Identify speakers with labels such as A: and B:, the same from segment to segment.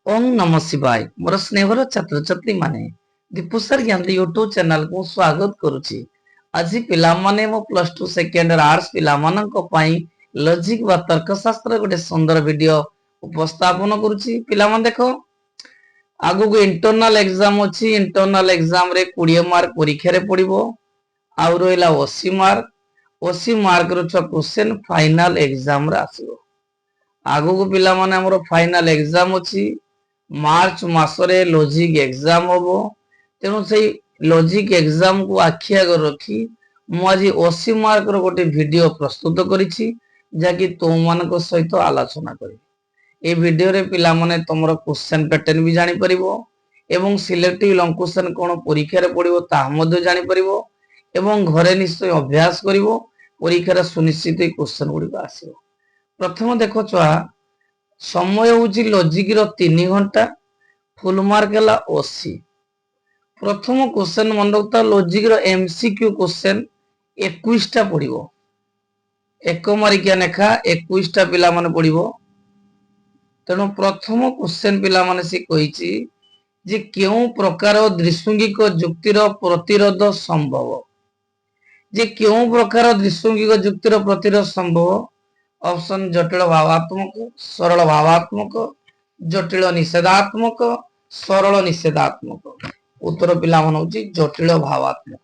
A: ओम नमः शिवाय मोर स्नेहर छात्र छात्री माने दीपुसर ज्ञान यूट्यूब चैनल को स्वागत करुछि। आज पिला माने मो प्लस 2 सेकेंड आर्ट्स पिला मानक पई लॉजिक बा तर्कशास्त्र गोटे सुंदर वीडियो उपस्थापन करुछि। पिला मन देखो आगु को इंटरनल एग्जाम अछि। इंटरनल एग्जाम रे 20 मार्क परीक्षा रे पड़िबो आउ रहला 80 मार्क रो छ क्वेश्चन फाइनल एग्जाम रे आसीबो। आगु को पिला माने हमरो फाइनल एग्जाम अछि। मार्च मासरे लॉजिक एग्जाम होबो तेणु से लॉजिक एग्जाम को आखि आगर रखी मु आज 80 मार्क रो गोटे वीडियो प्रस्तुत करिछि जाकि तुम मानक सहित आलोचना करी। ए वीडियो रे पिला माने तमरो क्वेश्चन पैटर्न भी जानि परिबो एवं सिलेक्टिव लॉन्ग क्वेश्चन कोन परीक्षा रे पड़िबो ता मध्ये जानि परिबो एवं घरे निश्चय अभ्यास करिवो परीक्षा रे सुनिश्चित क्वेश्चन गुडी आसीबो। प्रथम देखो छुआ समय होची लॉजिक रो 3 घंटा फुल मार्क है 80। प्रथम क्वेश्चन मन रखता लॉजिक रो एमसीक्यू क्वेश्चन 21 टा पड़िबो। एक मार्किया नेखा 21 टा पिला माने पड़िबो। तेणु प्रथम क्वेश्चन पिला माने से कहिछि जे केउ प्रकार द्विसंगिक जुक्तिर प्रतिरोध संभव। जे केउ प्रकार द्विसंगिक जुक्तिर प्रतिरोध संभव। ऑप्शन जटिल भावात्मक, सरल भावात्मक, जटिल निषेधात्मक, सरल निषेधात्मक। उत्तर पिला मन होची जटिल भावात्मक।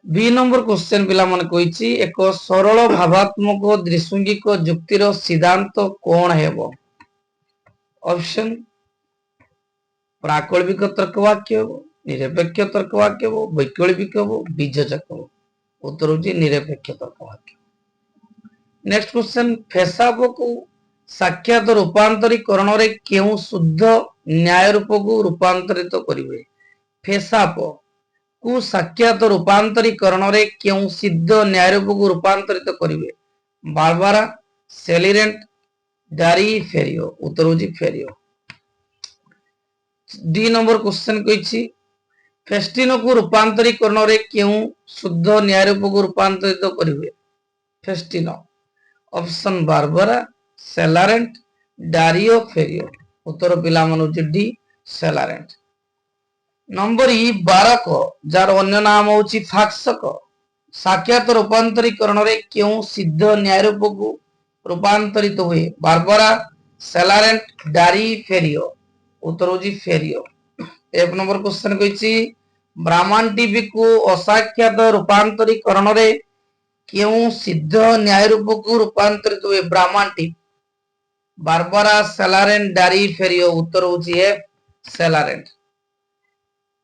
A: बी नंबर क्वेश्चन पिला मन कहिछि एक सरल भावात्मक द्विसंगिक जुक्तिर सिद्धांत कोन हेबो। ऑप्शन प्राकल्पिक तर्क वाक्य हेबो, निरपेक्ष तर्क वाक्य हेबो, वैकल्पिक हेबो, बीजजक हेबो। उत्तर होची निरपेक्ष तर्क वाक्य। नेक्स्ट क्वेश्चन फेसाप को साक्षात रूपांतरीकरण रे केउ शुद्ध न्याय रूप को रूपांतरित करिवे। फेसाप को साक्षात रूपांतरीकरण रे केउ सिद्ध न्याय रूप को रूपांतरित करिवे। बारबारा, सेलिरेंट, डारी, फेरियो। उत्तर होची फेरियो। डी नंबर क्वेश्चन कहिछि फेस्टिनो को रूपांतरीकरण रे केउ शुद्ध न्याय रूप को रूपांतरित करिवे। Festino. Option Barbara, Celarent, Darii, Ferio. उत्तर पिला मन होची डी सेलारेंट। नंबर ई 12 को जार अन्य नाम होची फाक्सक साक्षात रूपांतरीकरण रे केउ सिद्ध न्याय रूप को रूपांतरित हुए। बारबारा, सेलारेंट, डारी, फेरियो। उत्तर होची फेरियो। एक नंबर क्वेश्चन कहिछि ब्राह्मण टीवी को असाक्षात रूपांतरीकरण रे केउ सिद्ध न्याय रूप को रूपांतरित हुए। ब्राह्मण टीवी। बारबारा, सेलारेंट, डारी, फेरियो। उत्तर होची ए सेलारेंट।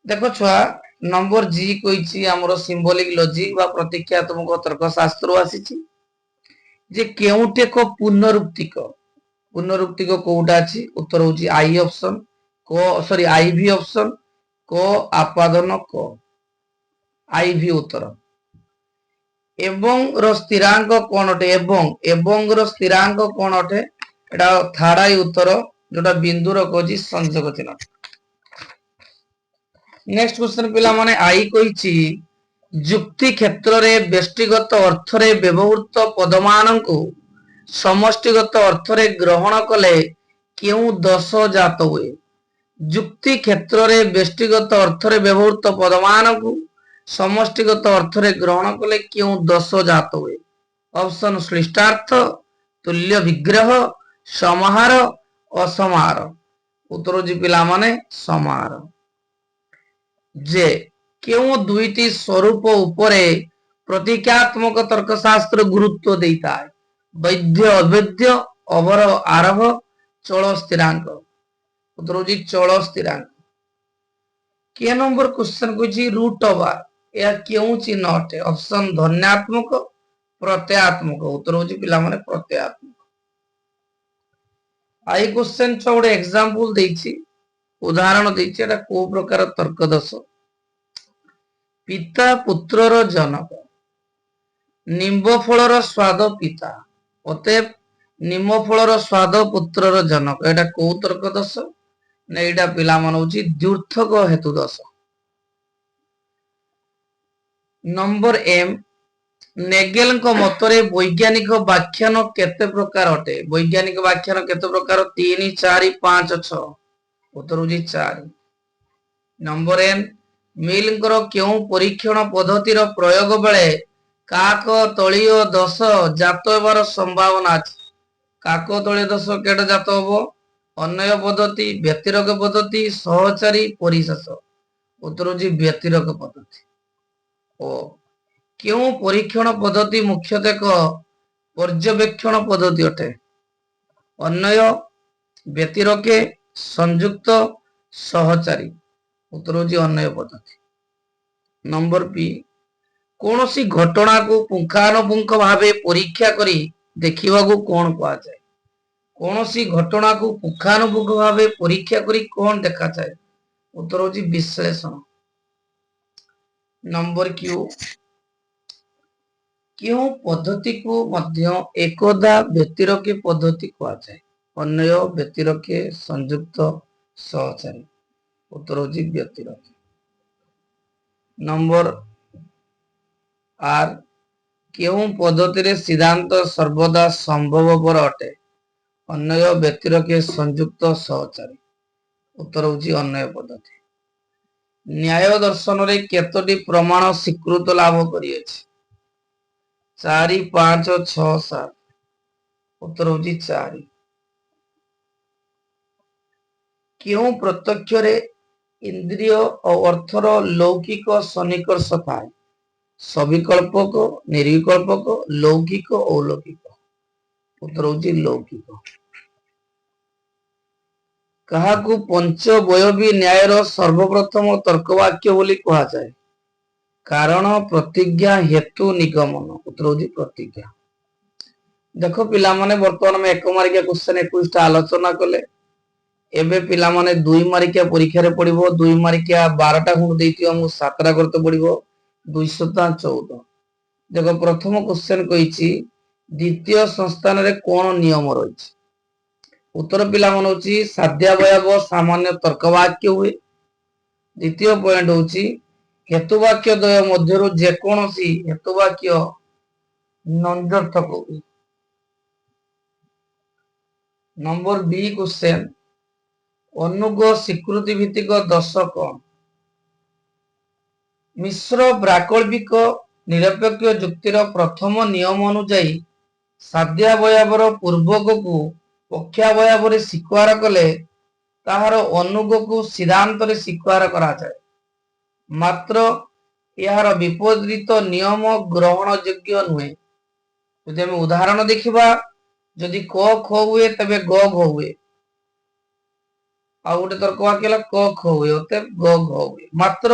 A: देखो छुआ नंबर जी कहिछि हमरो सिंबॉलिक लॉजिक बा प्रतीकात्मक तर्कशास्त्र आसीछि जे केउटे को पुनरुक्तिक कोउटा अछि। उत्तर होची आई ऑप्शन को सॉरी आईवी ऑप्शन को आपादन को आईवी उत्तर। एवं रो स्थिरांक कोन अटे। एवं रो स्थिरांक कोन अटे एटा थर्ड आई उत्तर जोटा बिंदु रो कोजी संयोग चिन्ह। नेक्स्ट क्वेश्चन पिला माने आई कहिछि जुक्ति क्षेत्र रे व्यष्टिगत अर्थ रे व्यवहृत पदमान को समष्टिगत अर्थ रे ग्रहण कले केउ दश जात हुए। जुक्ति क्षेत्र रे व्यष्टिगत अर्थ रे व्यवहृत पदमान को समष्टिगत अर्थ रे ग्रहण कले केउ दश जात हुए। ऑप्शन श्लिष्टार्थ, तुल्य विग्रह, समाहार, असमाहार। उत्तर जी पिला माने समाहार। जे केउ दुईटी स्वरूप उपरे प्रतीकात्मक तर्कशास्त्र गुरुत्व देता है। वैद्य अवैध, अवर आरभ, चल स्थिरांक। उत्तर जी चल स्थिरांक। के नंबर क्वेश्चन कहिछि रूट ओवर या केउ चिन्ह अटे। ऑप्शन धन्यात्मक, प्रत्ययात्मक। उत्तर होची पिला माने प्रत्ययात्मक। आई क्वेश्चन छ गोटे एग्जांपल देछि उदाहरण देछि एटा को प्रकार तर्क दश। पिता पुत्रर जनक, निम्ब फलर स्वाद पिता, अतएव निम्ब फलर स्वाद पुत्रर जनक। एटा को तर्क दश ने एटा पिला मन होची द्व्युर्थक हेतु दश। नंबर एम ନେଗେଲଙ୍କ ମତରେ ବୈଜ୍ଞାନିକ ବ୍ୟାଖ୍ୟାନ କେତେ ପ୍ରକାର ଅଟେ? ବୈଜ୍ଞାନିକ ବ୍ୟାଖ୍ୟାନ କେତେ ପ୍ରକାର? 3, 4, 5, 6। ଉତ୍ତର ହେଉଛି 4। ନମ୍ବର ଏନ୍, ମିଲଙ୍କର କେଉଁ ପରୀକ୍ଷଣ ପଦ୍ଧତିର ପ୍ରୟୋଗ ବେଳେ କାକ ତଳୀୟ ଦୋଷ ଜାତ ହେବାର ସମ୍ଭାବନା ଅଛି? କାକ ତଳୀୟ ଦୋଷ କେଟା ଜାତ ହବ? ଅନ୍ବୟ ପଦ୍ଧତି, ବ୍ୟତିରେକ ପଦ୍ଧତି, ସହଚାରୀ, ପରିଶେଷ। ଉତ୍ତର ହେଉଛି ବ୍ୟତିରେକ ପଦ୍ଧତି। ଓ କେଉଁ ପରୀକ୍ଷଣ ପଦ୍ଧତି ମୁଖ୍ୟତଃ ଏକ ପର୍ଯ୍ୟବେକ୍ଷଣ ପଦ୍ଧତି ଅଟେ? ଅନ୍ବୟ, ବ୍ୟତିରେକେ, ସଂଯୁକ୍ତ, ସହଚାରୀ। ଉତ୍ତର ହେଉଛି ଅନ୍ବୟ ପଦ୍ଧତି। ନମ୍ବର ପି, କୌଣସି ଘଟଣାକୁ ପୁଙ୍ଖାନୁପୁଙ୍ଖ ଭାବେ ପରୀକ୍ଷା କରି ଦେଖିବାକୁ କଣ କୁହାଯାଏ? କୌଣସି ଘଟଣାକୁ ପୁଙ୍ଖାନୁପୁଙ୍ଖ ଭାବେ ପରୀକ୍ଷା କରି କଣ ଦେଖାଯାଏ? ଉତ୍ତର ହେଉଛି ବିଶ୍ଳେଷଣ। ନମ୍ବର କ୍ୟୁ, କେଉଁ ପଦ୍ଧତିକୁ ମଧ୍ୟ ଏକଦା ବ୍ୟତିରେକେ ପଦ୍ଧତି କୁହାଯାଏ? ଅନ୍ବୟ, ବ୍ୟତିରେକେ, ସଂଯୁକ୍ତ, ସହଚାରୀ। ଉତ୍ତର ହେଉଛି ବ୍ୟତିରେକେ। ନମ୍ବର ଆର୍, କେଉଁ ପଦ୍ଧତିରେ ସିଦ୍ଧାନ୍ତ ସର୍ବଦା ସମ୍ଭବପର ଅଟେ? ଅନ୍ବୟ, ବ୍ୟତିରେକେ, ସଂଯୁକ୍ତ, ସହଚାରୀ। ଉତ୍ତର ହେଉଛି ଅନ୍ବୟ ପଦ୍ଧତି। ନ୍ୟାୟ ଦର୍ଶନରେ କେତୋଟି ପ୍ରମାଣ ସ୍ୱୀକୃତ ଲାଭ କରିଅଛି? 4, 5, 6, 7। ଉତ୍ତର ହେଉଛି 4। କେଉଁ ପ୍ରତ୍ୟକ୍ଷରେ ଇନ୍ଦ୍ରିୟ ଓ ଅର୍ଥର ଲୌକିକ ସନ୍ନିକର୍ଷ ଥାଏ? ସବିକଳ୍ପକ, ନିର୍ବିକଳ୍ପକ, ଲୌକିକ, ଅଲୌକିକ। ଉତ୍ତର ହେଉଛି ଲୌକିକ। କାହାକୁ ପଞ୍ଚବୟବୀ ନ୍ୟାୟର ସର୍ବପ୍ରଥମ ତର୍କବାକ୍ୟ ବୋଲି କୁହାଯାଏ? କାରଣ, ପ୍ରତିଜ୍ଞା, ହେତୁ, ନିଗମନ। ଉତ୍ତର ହେଉଛି ପ୍ରତିଜ୍ଞା। ଦେଖ ପିଲାମାନେ, ବର୍ତ୍ତମାନ ଆମେ 1 ମାର୍କିଆ କ୍ୱେଶ୍ଚନ 21ଟା ଆଲୋଚନା କଲେ। ଏବେ ପିଲାମାନେ 2 ମାର୍କିଆ ପରୀକ୍ଷାରେ ପଡିବ। 2 ମାର୍କିଆ 12ଟା ଖଣ୍ଡ ଦେଇଥିବ, ଆମକୁ 7ଟା କରତେ ପଡିବ। 214। ଦେଖ ପ୍ରଥମ କ୍ୱେଶ୍ଚନ କହିଛି ଦ୍ୱିତୀୟ ସଂସ୍ଥାନରେ କଣ ନିୟମ ରହିଛି? ଉତ୍ତର ପିଲାମାନେ ହେଉଛି ସାଧ୍ୟାବୟବ ସାମାନ୍ୟ ତର୍କବାକ୍ୟ ହୁଏ। ଦ୍ୱିତୀୟ ପଏଣ୍ଟ ହେଉଛି ହେତୁବାକ୍ୟ ଦ୍ୱୟ ମଧ୍ୟରୁ ଯେକୌଣସି ହେତୁବାକ୍ୟ ନଞ୍ଜର୍ଥକ ହୁଏ। ନମ୍ବର ବି କ୍ୱେଶ୍ଚନ, ଅନୁଗ ସ୍ୱୀକୃତି ଭିତ୍ତିକ ଦୋଷ କଣ? ମିଶ୍ର ବ୍ରାକଳ୍ବିକ ନିରପେକ୍ଷ ଯୁକ୍ତିର ପ୍ରଥମ ନିୟମ ଅନୁଯାୟୀ ସାଧ୍ୟାବୟବର ପୂର୍ବକକୁ ପକ୍ଷାବୟବରେ ସ୍ୱୀକାର କଲେ ତାହାର ଅନୁଗକୁ ସିଦ୍ଧାନ୍ତରେ ସ୍ୱୀକାର କରାଯାଏ। ମାତ୍ର ଏହାର ବିପରୀତ ନିୟମ ଗ୍ରହଣ ଯୋଗ୍ୟ ନୁହେଁ। ଯଦି ଆମେ ଉଦାହରଣ ଦେଖିବା, ଯଦି କ ଖ ହୁଏ ତେବେ ଗ ଘ ହୁଏ। ଆଉ ଗୋଟେ ତର୍କବାକ୍ୟ ହେଲା କ ଖ ହୁଏ ଅତଏବ ଗ ଘ ହୁଏ। ମାତ୍ର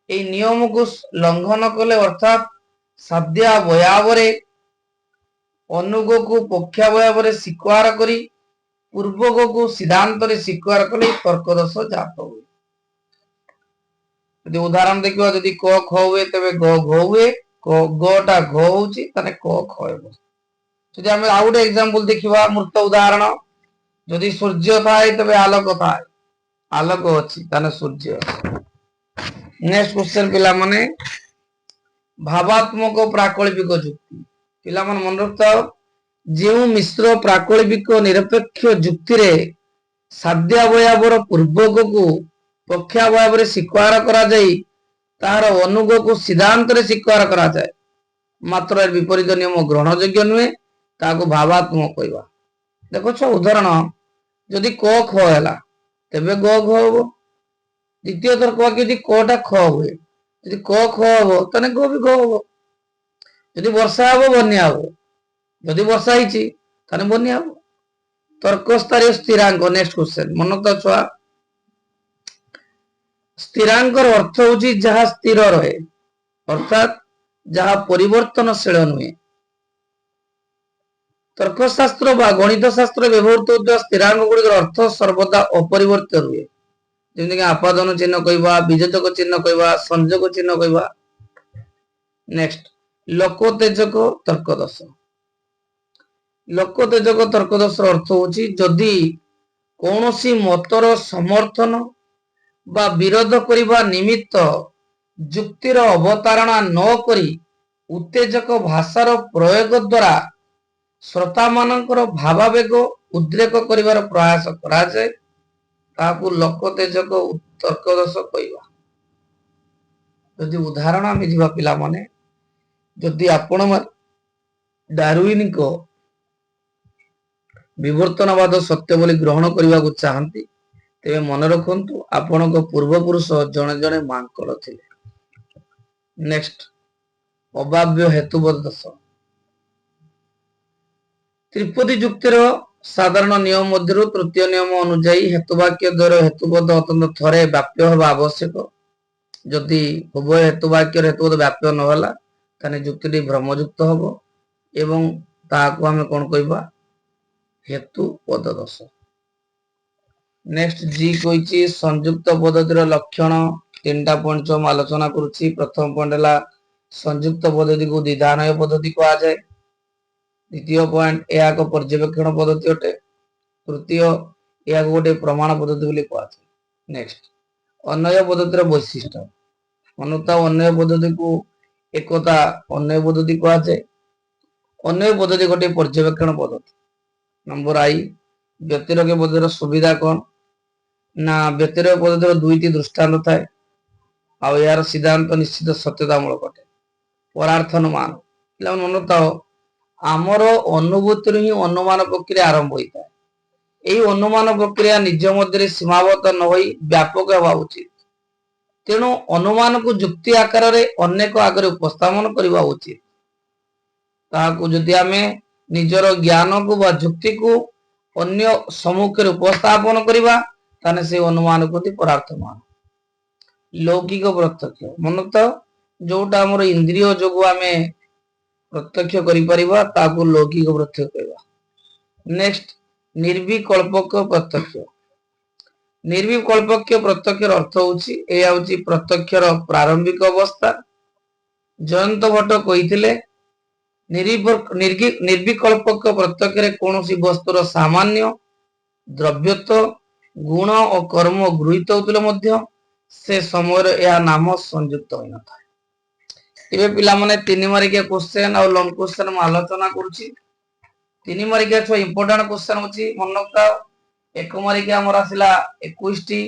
A: এই নিয়মକୁ ଲଙ୍ଘନ କଲେ ଅର୍ଥାତ ସାଧ୍ୟାବୟବରେ ଅନୁଗକୁ ପକ୍ଷାବୟବରେ ସ୍ୱୀକାର କରି ପୂର୍ବକକୁ ସିଦ୍ଧାନ୍ତରେ ସ୍ୱୀକାର କଲେ ତର୍କ ଦୋଷ ଜାତ ହୁଏ। ଯଦି ଉଦାହରଣ ଦେଖିବା, ଯଦି କ ଖ ହୁଏ ତେବେ ଗ ଘ ହୁଏ, ଗ ଟା ଘ ହଉଛି ତାହେଲେ କ ଖ ହେବ। ଯଦି ଆମେ ଆଉ ଗୋଟେ ଏକ୍ସାମ୍ପଲ ଦେଖିବା, ମୃତ ଉଦାହରଣ, ଯଦି ସୂର୍ଯ୍ୟ ଥାଏ ତେବେ ଆଲୋକ ଥାଏ, ଆଲୋକ ଅଛି ତାହେଲେ ସୂର୍ଯ୍ୟ। ନେକ୍ସଟ କ୍ୱେଶ୍ଚନ ପିଲାମାନେ, ଭାବାତ୍ମକ ପ୍ରାକଳ୍ବିକ ଯୁକ୍ତି। ପିଲାମାନେ ମନେ ରଖିଥାଅ, ଯେଉଁ ମିଶ୍ର ପ୍ରାକଳ୍ବିକ ନିରପେକ୍ଷ ଯୁକ୍ତିରେ ସାଧ୍ୟାବୟବର ପୂର୍ବକକୁ ପକ୍ଷାବୟବରେ ସ୍ୱୀକାର କରାଯାଇ ତାହାର ଅନୁଗକୁ ସିଦ୍ଧାନ୍ତରେ ସ୍ୱୀକାର କରାଯାଏ, ମାତ୍ର ଏର ବିପରୀତ ନିୟମ ଗ୍ରହଣ ଯୋଗ୍ୟ ନୁହେଁ, ତାହାକୁ ଭାବାତ୍ମକ କହିବା। ଦେଖ ଛୁଆ ଉଦାହରଣ, ଯଦି କ ଖ ହେଲା ତେବେ ଗ ଘ ହବ। ଦ୍ୱିତୀୟ ତର୍କବାକ୍ୟ ଯଦି କ ଟା ଖ ହୁଏ, ଯଦି କ ଖ ହବ ତାହେଲେ ଗ ବି ଘ ହବ। ଯଦି ବର୍ଷା ହବ ବନ୍ୟା ହବ, ଯଦି ବର୍ଷା ହେଇଛି ତାହେଲେ ବନ୍ୟା ହବ। ତର୍କସ୍ତରୀୟ ସ୍ଥିରାଙ୍କ। ନେକ୍ସଟ କ୍ୱେଶ୍ଚନ ମନେ ତ ଛୁଆ, ସ୍ଥିରାଙ୍କର ଅର୍ଥ ହେଉଛି ଯାହା ସ୍ଥିର ରହେ, ଅର୍ଥାତ ଯାହା ପରିବର୍ତ୍ତନଶୀଳ ନୁହେଁ। ତର୍କଶାସ୍ତ୍ର ବା ଗଣିତ ଶାସ୍ତ୍ର ବ୍ୟବହୃତ ହେଉଥିବା ସ୍ଥିରାଙ୍କ ଗୁଡ଼ିକର ଅର୍ଥ ସର୍ବଦା ଅପରିବର୍ତ୍ତ ରୁହେ। ଯେମିତିକି ଆପାଦନ ଚିହ୍ନ କହିବା, ବିଯୋଜକ ଚିହ୍ନ କହିବା, ସଂଯୋଗ ଚିହ୍ନ କହିବା। ନେକ୍ସଟ, ଲୋକତେଜକ ତର୍କ ଦୋଷ। ଲୋକତେଜକ ତର୍କ ଦୋଷର ଅର୍ଥ ହେଉଛି ଯଦି କୌଣସି ମତର ସମର୍ଥନ ବା ବିରୋଧ କରିବା ନିମିତ୍ତ ଯୁକ୍ତିର ଅବତାରଣା ନ କରି उत्तेजक भाषार प्रयोग द्वारा श्रोता मानकर भावावेग उद्रेक करिवार प्रयास करा जाए ताकू लोकतेजक तर्क दोष कहवा। यदि उदाहरण आम जा पिला माने जदि आपण डार्विन को विवर्तनवाद सत्य बोली ग्रहण करने को चाहती तेरे मन रखु आपण पूर्वपुरुष जड़े जड़े मांकड़ थे। नेक्स्ट अभाव्य हेतुबोध दोष त्रिपदी जुक्तिर साधारण नियम मध्य तृतीय नियम अनुजाई हेतुवाक्य द्वार हेतुबोध अत्यंत थरे व्याप्य होगा आवश्यक। जदि उभय हेतुवाक्य हेतुबोध व्याप्य नहला ताने जुक्ति भ्रमयुक्त हम एवं ताकू आम कौन कहवा हेतुबोध दोष। नेक्स्ट जी कही संयुक्त पद्धतिर लक्षण 3टा पॉइंट हम आलोचना करुच्ची। प्रथम पॉइंट है संयुक्त पद्धति को विधानय पद्धति कहा जाए। द्वितीय पॉइंट यह एक पर्यवेक्षण पद्धति अटे। तृतीय यह गोटे प्रमाण पद्धति बोली कहा जाए। नेक्स्ट अन्वय पद्धतिर वैशिष्ट्य अनुता अन्वय पद्धति को एकता अन्वय पद्धति कहा जाए। अन्वय पद्धति गोटे पर्यवेक्षण पद्धति। नंबर आई व्यतिरेक पद्धतिर सुविधा कौन ना व्यतिरेक पद्धतिर दुईटी दृष्टांत थाए आ यार सिद्धांत निश्चित सत्यतामूलक अटे। परार्थनुमान पिला मन था आमर अनुभूति ही अनुमान प्रक्रिया आरंभ होता है। यही अनुमान प्रक्रिया निज मध्य सीमाबद्ध न हो व्यापक होगा उचित। तेणु अनुमान को जुक्ति आकार रे अनेक आगे उपस्थापन करवा उचित। ताकू जदि आमे निजर ज्ञान को बा जुक्ति को अन्य सम्मुख उपस्थापन करवा ताने से अनुमान को परार्थनुमान। लौकिक प्रत्यक्ष मन तो जोटा आमर इंद्रिय जो आमे प्रत्यक्ष करिपरिबा ताकू लौकिक प्रत्यक्ष कहवा। नेक्स्ट निर्विकल्पक प्रत्यक्ष। निर्विकल्पक प्रत्यक्ष अर्थ होची एया होची प्रत्यक्षर प्रारंभिक अवस्था। जयंत भट्ट कहिथिले निर्विकल्पक प्रत्यक्ष रे कोनोसी वस्तुर सामान्य द्रव्यत्व गुण और कर्म गृहीत होतले मध्य से समय यह नाम संयुक्त होई न था। एबे पिला माने 3 मार्किया क्वेश्चन और लॉन्ग क्वेश्चन में आलोचना करूची। 3 मार्किया छ इंपोर्टेंट क्वेश्चन होची मन रखता। 1 मार्किया हमर आसिला 21 टी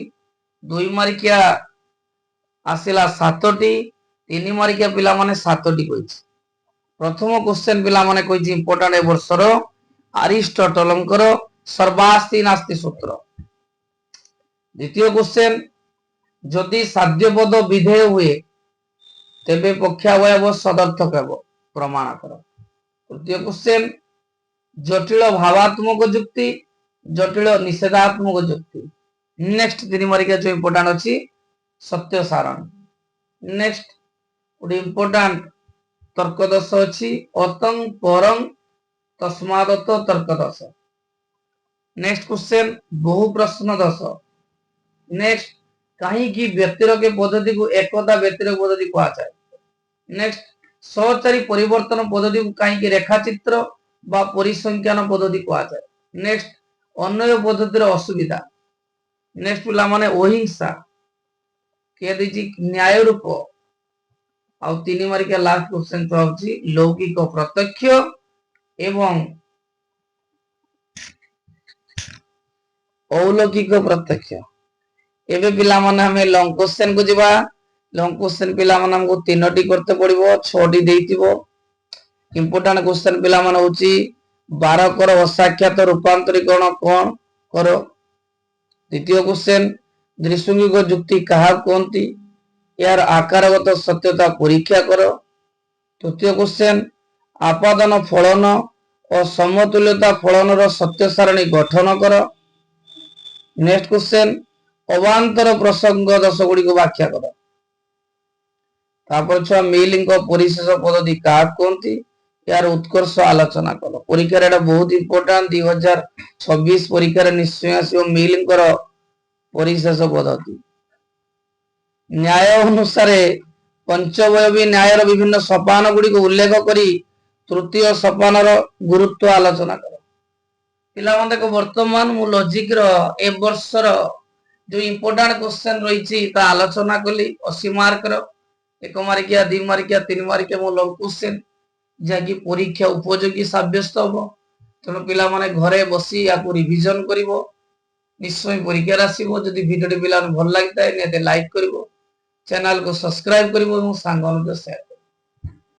A: 2 मार्किया आसिला 7 टी 3 मार्किया पिला माने 7 टी कहिछि। प्रथम क्वेश्चन पिला माने कहिछि इंपोर्टेंट ए वर्षर अरिस्टोटलंकर सर्वास्ति नास्ति सूत्र। द्वितीय क्वेश्चन जदि साध्यपद विधेय हुए तेबे पक्षावयव सदर्थक हेबो प्रमाण कर। तृतीय क्वेश्चन जटिल भावात्मक जुक्ति जटिल निषेधात्मक जुक्ति। नेक्स्ट 3 मार्किया जो इंपोर्टेंट अछि सत्य सारणी। नेक्स्ट उडी इंपोर्टेंट तर्क दोष अछि अतं परं तस्मादत तर्क दोष। नेक्स्ट क्वेश्चन बहु प्रश्न दोष। नेक्स्ट कहीं की व्यतिरेक पद्धति को एकता व्यतिरेक पद्धति कहा जाए। नेक्स्ट सहचारी परिवर्तन पद्धति को कहीं की रेखाचित्र बा परिसंख्यान पद्धति कहा जाए। नेक्स्ट अन्वय पद्धतिर असुविधा। नेक्स्ट पिला माने अहिंसा के दिछि न्याय रूप आ 3 मार्किया लास्ट क्वेश्चन तो होछि लौकिक प्रत्यक्ष एवं अलौकिक प्रत्यक्ष। एबे पिला माने हमें लॉन्ग क्वेश्चन को जिबा। लॉन्ग क्वेश्चन पिला माने हमको 3टी करते पड़िबो 6टी देइतिबो। इंपोर्टेंट क्वेश्चन पिला माने होछि 12 कर असाख्यात रूपांतरीकरण कोन करो। द्वितीय क्वेश्चन द्विसंगिक जुक्ति कहा कोनती यार आकारगत सत्यता परीक्षा करो। तृतीय क्वेश्चन आपादन फलन और समतुल्यता फलन रो सत्य सारणी गठन करो। नेक्स्ट क्वेश्चन अवांतर प्रसंग दश गुड़ी को व्याख्या करो। तापर छुआ मिलिंग परिशेष पद्धति कहा कहती यार उत्कर्ष आलोचना करो। परीक्षा एटा बहुत इंपोर्टेंट 2026 परीक्षा निश्चय आसीओ मिलिंग परिशेष पद्धति। न्याय अनुसार पंचवयवी न्यायर विभिन्न सोपान गुड़ी को उल्लेख करी तृतीय सोपान गुरुत्व आलोचना करो। पिला मन देखो वर्तमान मु लॉजिक रो ए वर्षर जो इंपोर्टेंट क्वेश्चन रही ता आलोचना कली 80 मार्क रो। ଏକ ମାର୍କିଆ 2 ମାର୍କିଆ 3 ମାର୍କିଆ ମୋ ଲଙ୍ଗ କ୍ୱେଶ୍ଚନ ଯାକି ପରୀକ୍ଷା ଉପଯୋଗୀ ସାବ୍ୟସ୍ତ ହବ। ତେଣୁ ପିଲାମାନେ ଘରେ ବସି ୟାକୁ ରିଭିଜନ କରିବ, ନିଶ୍ଚୟ ପରୀକ୍ଷାରେ ଆସିବ। ଯଦି ଭିଡ଼ିଓଟି ପିଲାମାନଙ୍କୁ ଭଲ ଲାଗିଥାଏ ନିହାତି ଲାଇକ୍ କରିବ, ଚ୍ୟାନେଲକୁ ସବସ୍କ୍ରାଇବ କରିବ ଏବଂ ସାଙ୍ଗମାନଙ୍କୁ ସେୟାର